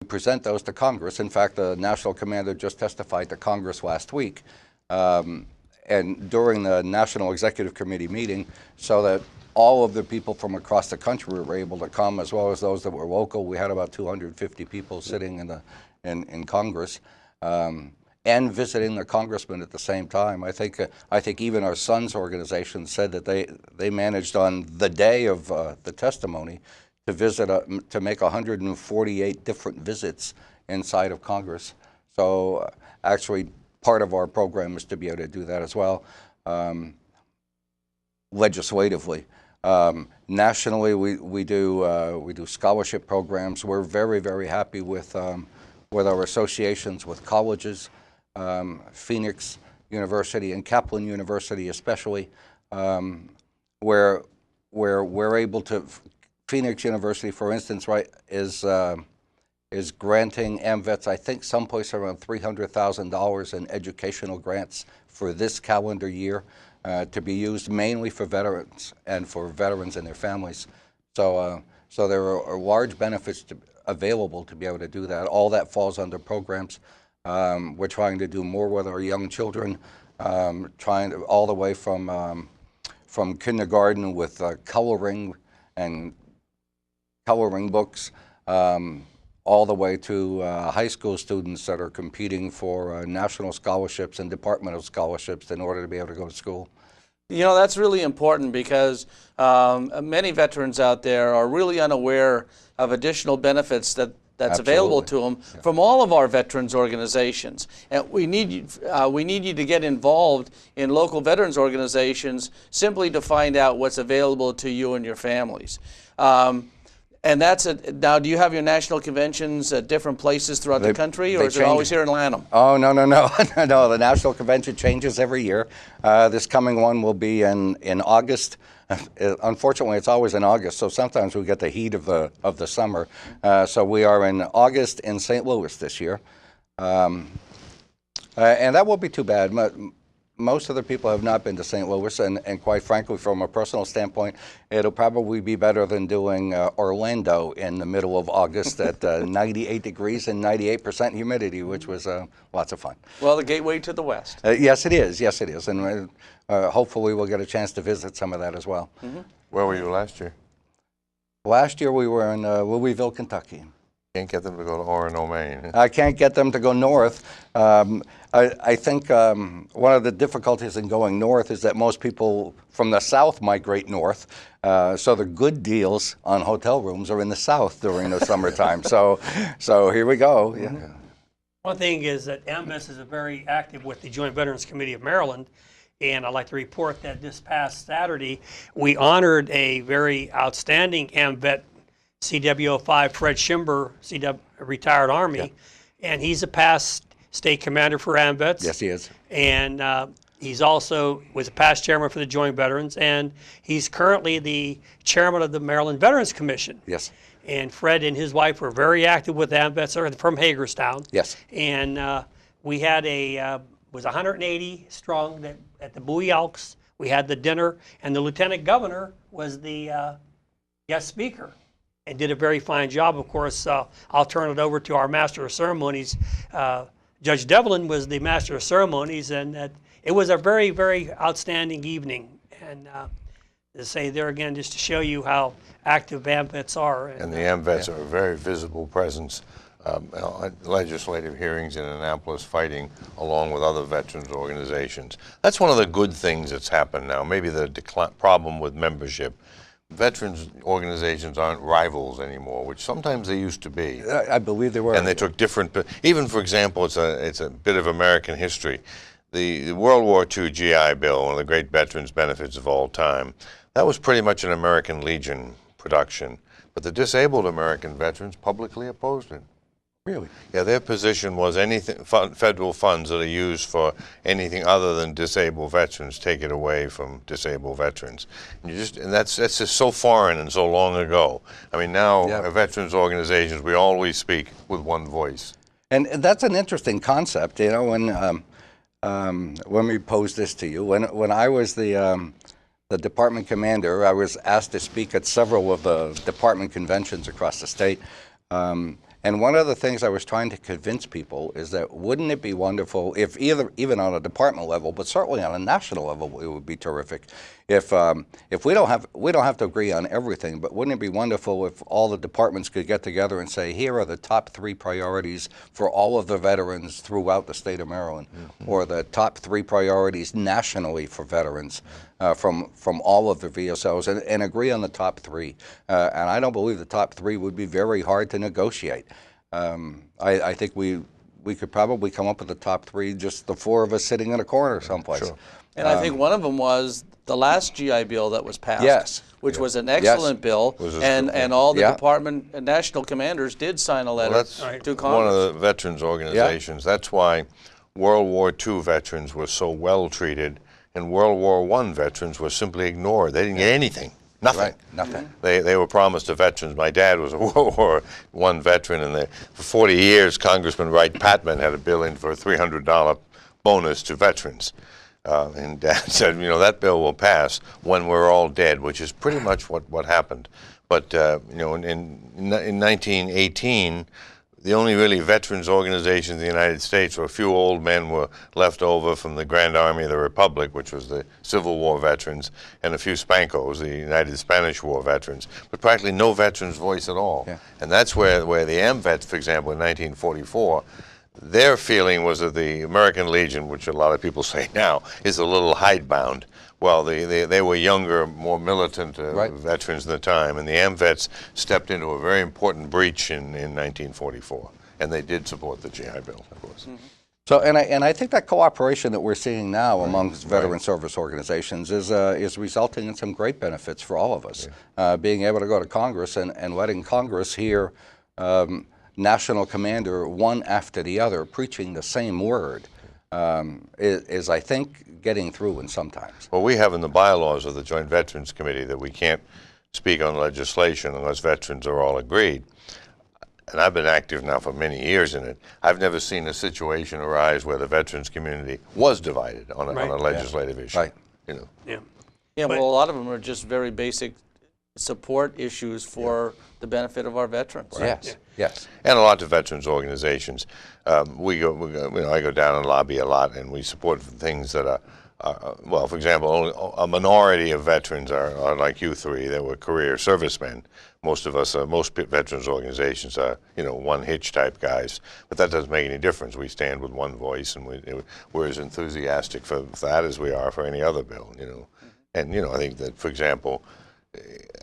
present those to Congress. In fact, the National Commander just testified to Congress last week, and during the National Executive Committee meeting, so that all of the people from across the country were able to come, as well as those that were local. We had about 250 people sitting in Congress, and visiting the congressman at the same time. I think even our son's organization said that they managed on the day of the testimony to visit to make 148 different visits inside of Congress. So actually, part of our program is to be able to do that as well, legislatively. Nationally, we do scholarship programs. We're very, very happy with our associations with colleges, Phoenix University and Kaplan University especially, where we're able to. Phoenix University, for instance, right, is granting AMVETS, I think, someplace around $300,000 in educational grants for this calendar year, to be used mainly for veterans and for veterans and their families. So there are large benefits available to be able to do that. All that falls under programs. We're trying to do more with our young children, all the way from kindergarten with coloring and coloring books, all the way to high school students that are competing for national scholarships and departmental scholarships in order to be able to go to school. You know, that's really important because many veterans out there are really unaware of additional benefits that's Absolutely. Available to them from all of our veterans organizations. And we need you to get involved in local veterans organizations simply to find out what's available to you and your families. And that's now, do you have your national conventions at different places throughout the country, or is it always here in Lanham? Oh, no. No, the national convention changes every year. This coming one will be in August. Unfortunately, it's always in August, so sometimes we get the heat of the summer. So we are in August in St. Louis this year. And that won't be too bad. Most of the people have not been to St. Louis, and quite frankly, from a personal standpoint, it'll probably be better than doing Orlando in the middle of August at 98 degrees and 98% humidity, which was lots of fun. Well, the gateway to the West. Yes, it is. Yes, it is. And hopefully we'll get a chance to visit some of that as well. Mm-hmm. Where were you last year? Last year we were in Louisville, Kentucky. Can't get them to go to Orono, Maine. I can't get them to go north. I think one of the difficulties in going north is that most people from the south migrate north. So the good deals on hotel rooms are in the south during the summertime. So here we go. Yeah. One thing is that AMVETS is very active with the Joint Veterans Committee of Maryland. And I'd like to report that this past Saturday, we honored a very outstanding AMVET CW05, Fred Schimber, retired Army, and he's a past state commander for AMVETS. Yes, he is. And he's also was a past chairman for the Joint Veterans, and he's currently the chairman of the Maryland Veterans Commission. Yes. And Fred and his wife were very active with AMVETS from Hagerstown. Yes. And we had was 180 strong at the Bowie Elks. We had the dinner, and the lieutenant governor was the guest speaker and did a very fine job. Of course, I'll turn it over to our Master of Ceremonies. Judge Devlin was the Master of Ceremonies, and it was a very, very outstanding evening. And to say there again, just to show you how active AMVETS are. And the AMVETS are a very visible presence. Legislative hearings in Annapolis, fighting along with other veterans organizations. That's one of the good things that's happened now. Maybe the problem with membership. Veterans organizations aren't rivals anymore, which sometimes they used to be. I believe they were. And they took different, even for example, it's a bit of American history. The World War II GI Bill, one of the great veterans benefits of all time, that was pretty much an American Legion production. But the disabled American veterans publicly opposed it. Really? Yeah, their position was anything federal funds that are used for anything other than disabled veterans, take it away from disabled veterans. And that's just so foreign and so long ago. I mean, now veterans organizations, we always speak with one voice. And that's an interesting concept. You know, when we pose this to you, when I was the department commander, I was asked to speak at several of the department conventions across the state. And one of the things I was trying to convince people is that wouldn't it be wonderful if even on a department level, but certainly on a national level, it would be terrific if we don't have to agree on everything, but wouldn't it be wonderful if all the departments could get together and say, here are the top 3 priorities for all of the veterans throughout the state of Maryland, or the top 3 priorities nationally for veterans from all of the VSOs, and agree on the top 3. And I don't believe the top 3 would be very hard to negotiate. I think we could probably come up with the top 3, just the 4 of us sitting in a corner someplace. Sure. And I think one of them was the last GI Bill that was passed, Yes. which was an excellent bill, and all the department and national commanders did sign a letter to Congress. One of the veterans organizations. That's why World War II veterans were so well treated, and World War I veterans were simply ignored. They didn't get anything. Nothing. Right, nothing. They were promised to veterans. My dad was a World War I veteran, and for 40 years, Congressman Wright Patman had a bill in for a $300 bonus to veterans. And Dad said, you know, that bill will pass when we're all dead, which is pretty much what happened. But, you know, in 1918, the only really veterans organizations in the United States were a few old men were left over from the Grand Army of the Republic, which was the Civil War veterans, and a few Spankos, the United Spanish War veterans, but practically no veterans' voice at all. Yeah. And that's where the AMVETS, for example, in 1944, their feeling was that the American Legion, which a lot of people say now, is a little hidebound. Well, they were younger, more militant veterans at the time, and the AMVETS stepped into a very important breach in 1944, and they did support the GI Bill, of course. Mm-hmm. So, and I think that cooperation that we're seeing now amongst veteran service organizations is resulting in some great benefits for all of us. Yeah. Being able to go to Congress and letting Congress hear national commander one after the other preaching the same word is I think, getting through in sometimes. Well, we have in the bylaws of the Joint Veterans Committee that we can't speak on legislation unless veterans are all agreed. And I've been active now for many years in it. I've never seen a situation arise where the veterans community was divided on a legislative issue. Right. You know. Yeah, well, a lot of them are just very basic support issues for the benefit of our veterans. Right. Yes, yes. And a lot of veterans organizations. You know, I go down and lobby a lot, and we support things that are, well, for example, only a minority of veterans are like you three that were career servicemen. Most of us, most veterans organizations are, you know, one-hitch type guys. But that doesn't make any difference. We stand with one voice, and we're as enthusiastic for that as we are for any other bill, you know. And, you know, I think that, for example,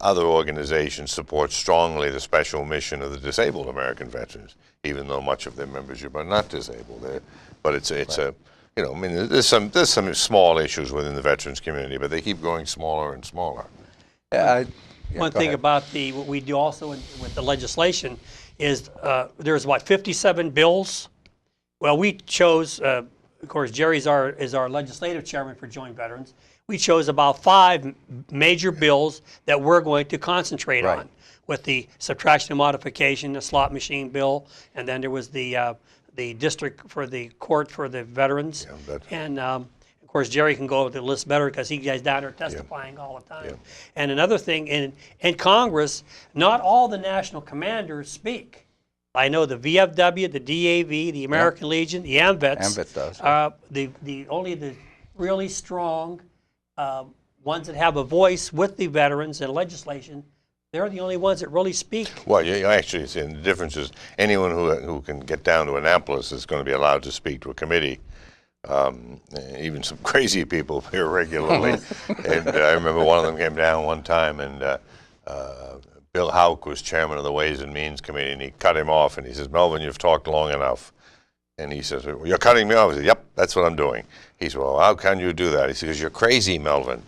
other organizations support strongly the special mission of the disabled American veterans, even though much of their membership are not disabled. But it's a, you know, I mean, there's some small issues within the veterans community, but they keep growing smaller and smaller. One thing about what we do also with the legislation is there's what, 57 bills. Well, we chose, of course, Jerry is our legislative chairman for Joint Veterans. We chose about 5 major bills that we're going to concentrate on, with the subtraction and modification, the slot machine bill, and then there was the district for the court for the veterans. Yeah, and of course, Jerry can go over the list better because he gets down there testifying all the time. Yeah. And another thing, in Congress, not all the national commanders speak. I know the VFW, the DAV, the American Legion, the AMVETS. AMVETS does. Only the really strong ones that have a voice with the veterans and legislation, they're the only ones that really speak. Well, you actually see the difference is anyone who can get down to Annapolis is going to be allowed to speak to a committee. Even some crazy people here regularly. And I remember one of them came down one time, and Bill Houck was chairman of the Ways and Means Committee, and he cut him off, and he says, "Melvin, you've talked long enough." And he says, "Well, you're cutting me off." I said, "Yep, that's what I'm doing." He said, "Well, how can you do that?" He says, "'Cause you're crazy, Melvin."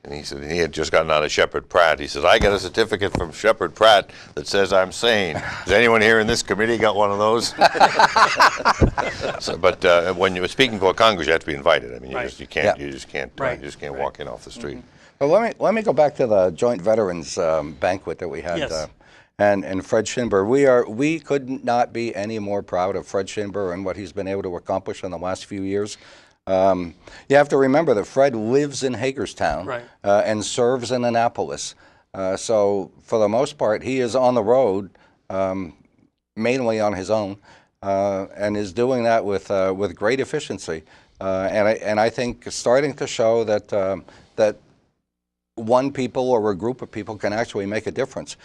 And he said, he had just gotten out of Shepard Pratt. He says, "I got a certificate from Shepard Pratt that says I'm sane. Has anyone here in this committee got one of those?" But when you're speaking for Congress, you have to be invited. I mean, you just can't walk in off the street. Well, let me go back to the Joint Veterans banquet that we had. Yes. And Fred Schindber, we could not be any more proud of Fred Schindber and what he's been able to accomplish in the last few years. You have to remember that Fred lives in Hagerstown and serves in Annapolis. So for the most part, he is on the road mainly on his own, and is doing that with great efficiency. And I think starting to show that that one people or a group of people can actually make a difference.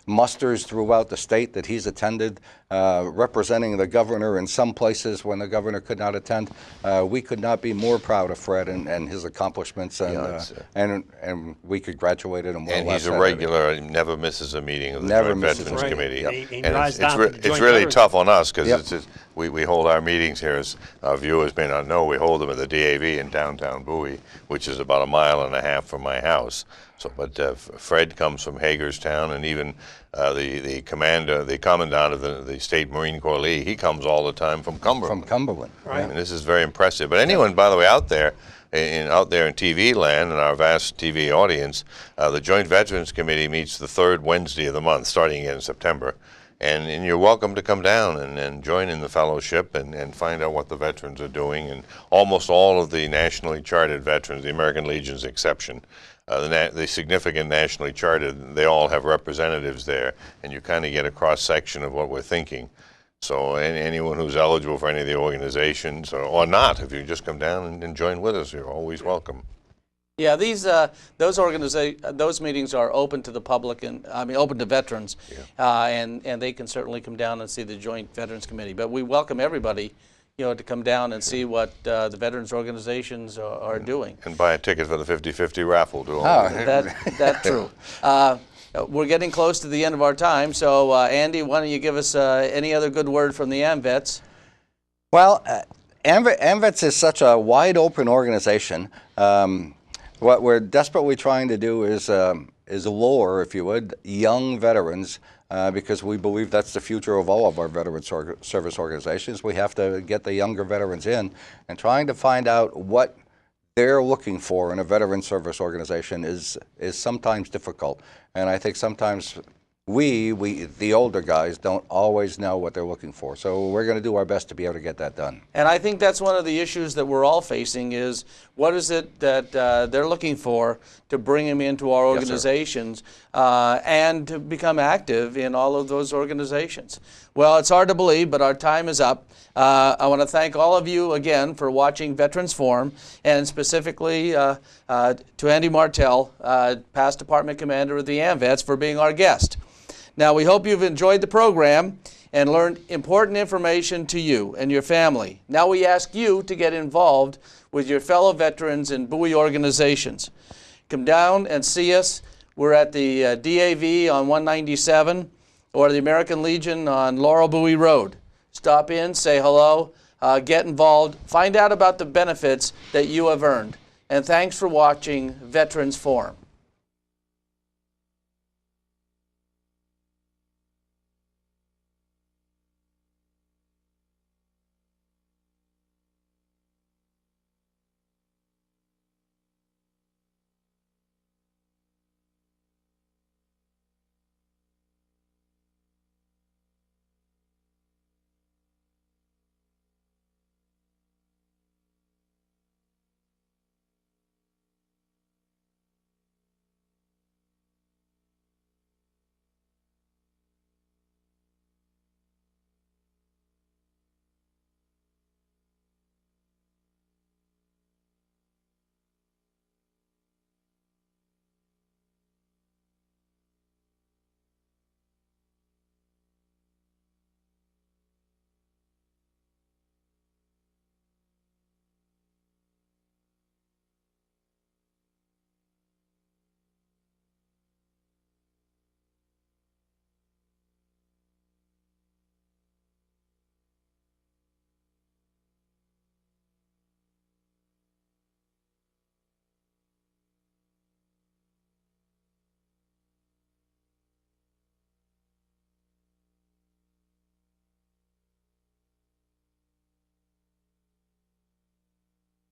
Musters throughout the state that he's attended, representing the governor in some places when the governor could not attend. We could not be more proud of Fred and his accomplishments, and we congratulated him. And he's a regular, he never misses a meeting of the Never Joint misses Veterans one. Committee. He And drives down to the it's Joint really Veterans. tough on us because Yep. we hold our meetings here, as our viewers may not know, we hold them at the DAV in downtown Bowie, which is about 1.5 miles from my house. So, but Fred comes from Hagerstown, and even the commandant of the State Marine Corps League, he comes all the time from Cumberland. From Cumberland. Right. I mean, this is very impressive. But anyone, by the way, out there in TV land, in our vast TV audience, the Joint Veterans Committee meets the 3rd Wednesday of the month, starting in September. And you're welcome to come down and join in the fellowship and find out what the veterans are doing. And almost all of the nationally chartered veterans, the American Legion's exception, the significant nationally chartered, they all have representatives there, and you kind of get a cross-section of what we're thinking. So anyone who's eligible for any of the organizations, or not, if you just come down and join with us, you're always welcome. Yeah, those meetings are open to the public, and open to veterans, and they can certainly come down and see the Joint Veterans Committee. But we welcome everybody, to come down and see what the veterans organizations are doing. And buy a ticket for the 50-50 raffle too. That's true. We're getting close to the end of our time, so Andy, why don't you give us any other good word from the AMVETS? Well, AMVETS is such a wide open organization. What we're desperately trying to do is lure, if you would, young veterans, because we believe that's the future of all of our veteran service organizations. We have to get the younger veterans in, and trying to find out what they're looking for in a veteran service organization is sometimes difficult. And I think sometimes we, the older guys, don't always know what they're looking for. So we're going to do our best to be able to get that done. And I think that's one of the issues that we're all facing is what is it that they're looking for to bring them into our organizations and to become active in all of those organizations. Well, it's hard to believe, but our time is up. I want to thank all of you again for watching Veterans Forum, and specifically to Andy Martel, past department commander of the AMVETS, for being our guest. Now, we hope you've enjoyed the program and learned important information to you and your family. Now we ask you to get involved with your fellow veterans and Bowie organizations. Come down and see us. We're at the DAV on 197 or the American Legion on Laurel Bowie Road. Stop in, say hello, get involved, find out about the benefits that you have earned. And thanks for watching Veterans Forum.